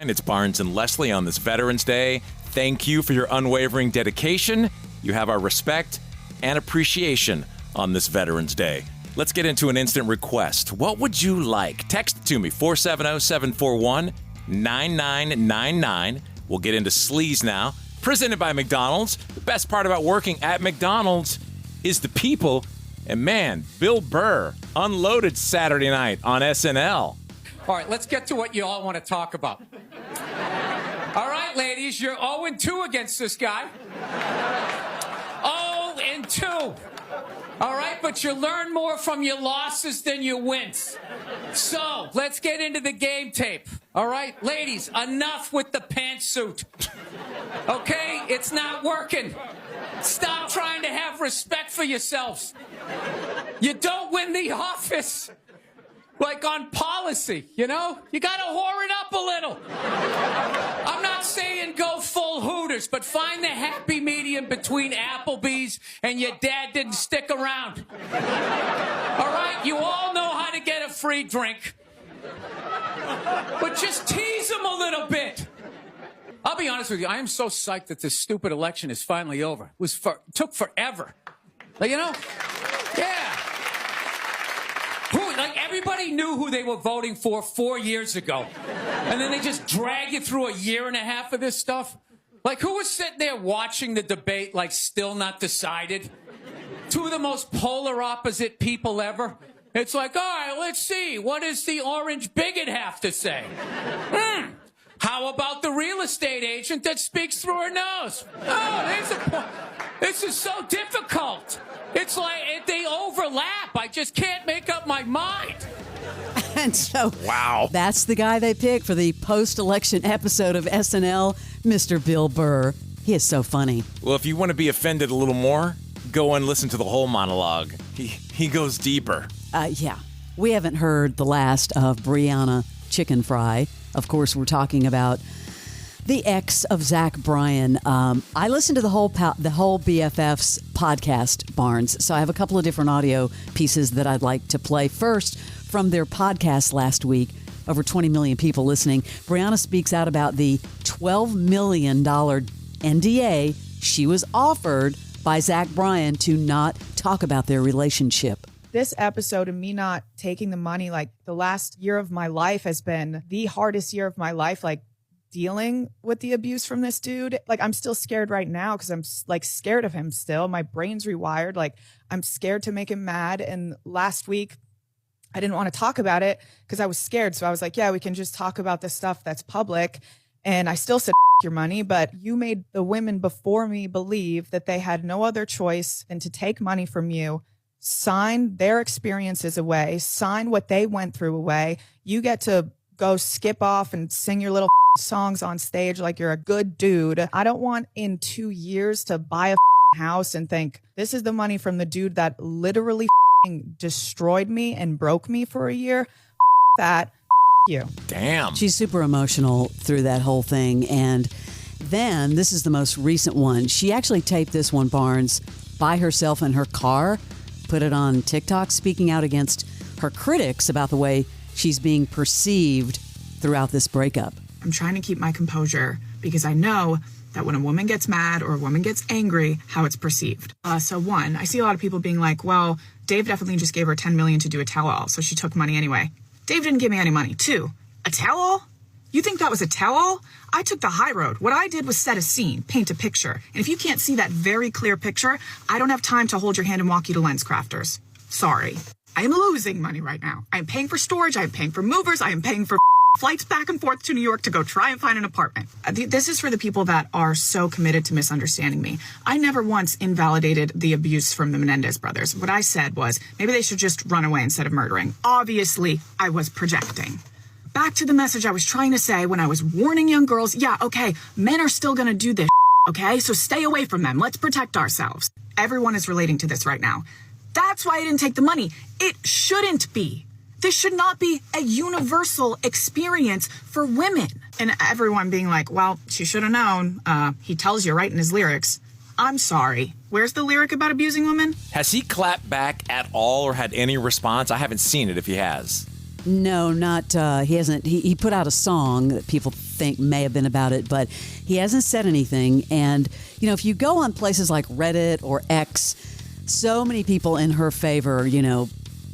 And it's Barnes and Leslie on this Veterans Day. Thank you for your unwavering dedication. You have our respect and appreciation on this Veterans Day. Let's get into an instant request. What would you like? Text it to me, 470-741-9999. We'll get into Sleaze now. Presented by McDonald's. The best part about working at McDonald's is the people. And man, Bill Burr unloaded Saturday night on SNL. All right, let's get to what you all want to talk about. All right, ladies, you're 0-2 against this guy. 0-2. All right, but you learn more from your losses than your wins. So, let's get into the game tape. All right, ladies, enough with the pantsuit. Okay, it's not working. Stop trying to have respect for yourselves. You don't win the office. Like on policy, you know? You gotta whore it up a little. I'm not saying go full Hooters, but find the happy medium between Applebee's and your dad didn't stick around. All right? You all know how to get a free drink. But just tease them a little bit. I'll be honest with you, I am so psyched that this stupid election is finally over. It took forever. Like, you know? Yeah. Everybody knew who they were voting for 4 years ago. And then they just drag you through a year and a half of this stuff. Like, who was sitting there watching the debate, like, still not decided? Two of the most polar opposite people ever. It's like, all right, let's see. What does the orange bigot have to say? How about the real estate agent that speaks through her nose? Oh, there's a point. This is so difficult. It's like they overlap. I just can't make up my mind. And so, wow, that's the guy they picked for the post-election episode of SNL, Mr. Bill Burr. He is so funny. Well, if you want to be offended a little more, go and listen to the whole monologue. He goes deeper. Yeah. We haven't heard the last of Brianna Chickenfry. Of course, we're talking about the ex of Zach Bryan. I listened to the whole BFF's podcast, Barnes, so I have a couple of different audio pieces that I'd like to play. First, from their podcast last week, over 20 million people listening, Brianna speaks out about the $12 million NDA she was offered by Zach Bryan to not talk about their relationship. This episode and me not taking the money, like the last year of my life has been the hardest year of my life, like dealing with the abuse from this dude. Like, I'm still scared right now because I'm like scared of him still. My brain's rewired. Like, I'm scared to make him mad. And last week, I didn't want to talk about it because I was scared. So I was like, yeah, we can just talk about the stuff that's public. And I still said, your money, but you made the women before me believe that they had no other choice than to take money from you, sign their experiences away, sign what they went through away. You get to go skip off and sing your little songs on stage like you're a good dude. I don't want in 2 years to buy a house and think this is the money from the dude that literally destroyed me and broke me for a year. That. You. Damn. She's super emotional through that whole thing. And then this is the most recent one. She actually taped this one, Barnes, by herself in her car, put it on TikTok, speaking out against her critics about the way she's being perceived throughout this breakup. I'm trying to keep my composure because I know that when a woman gets mad or a woman gets angry, how it's perceived. So one, I see a lot of people being like, well, Dave definitely just gave her $10 million to do a tell-all, so she took money anyway. Dave didn't give me any money. 2, a tell-all? You think that was a tell-all? I took the high road. What I did was set a scene, paint a picture. And if you can't see that very clear picture, I don't have time to hold your hand and walk you to Lens Crafters. Sorry. I am losing money right now. I am paying for storage. I am paying for movers. I am paying for flights back and forth to New York to go try and find an apartment. This is for the people that are so committed to misunderstanding me. I never once invalidated the abuse from the Menendez brothers. What I said was maybe they should just run away instead of murdering. Obviously, I was projecting. Back to the message I was trying to say when I was warning young girls, yeah, okay, men are still gonna do this, okay? So stay away from them. Let's protect ourselves. Everyone is relating to this right now. That's why I didn't take the money. It shouldn't be. This should not be a universal experience for women. And everyone being like, well, she should have known. He tells you right in his lyrics. I'm sorry. Where's the lyric about abusing women? Has he clapped back at all or had any response? I haven't seen it if he has. No, not he hasn't. He put out a song that people think may have been about it, but he hasn't said anything. And if you go on places like Reddit or X, so many people in her favor.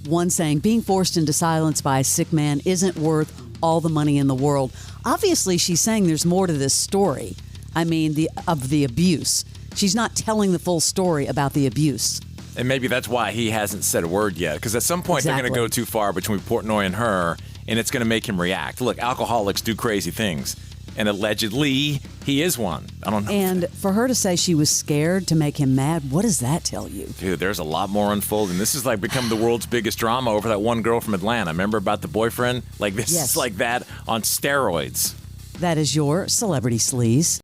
One saying being forced into silence by a sick man isn't worth all the money in the world. Obviously, she's saying there's more to this story. I mean, of the abuse. She's not telling the full story about the abuse. And maybe that's why he hasn't said a word yet. Because at some point, they're going to go too far between Portnoy and her, and it's going to make him react. Look, alcoholics do crazy things. And allegedly, he is one. I don't know. And for her to say she was scared to make him mad, what does that tell you? Dude, there's a lot more unfolding. This is like become the world's biggest drama over that one girl from Atlanta. Remember about the boyfriend? Like this is like that on steroids. That is your Celebrity Sleaze.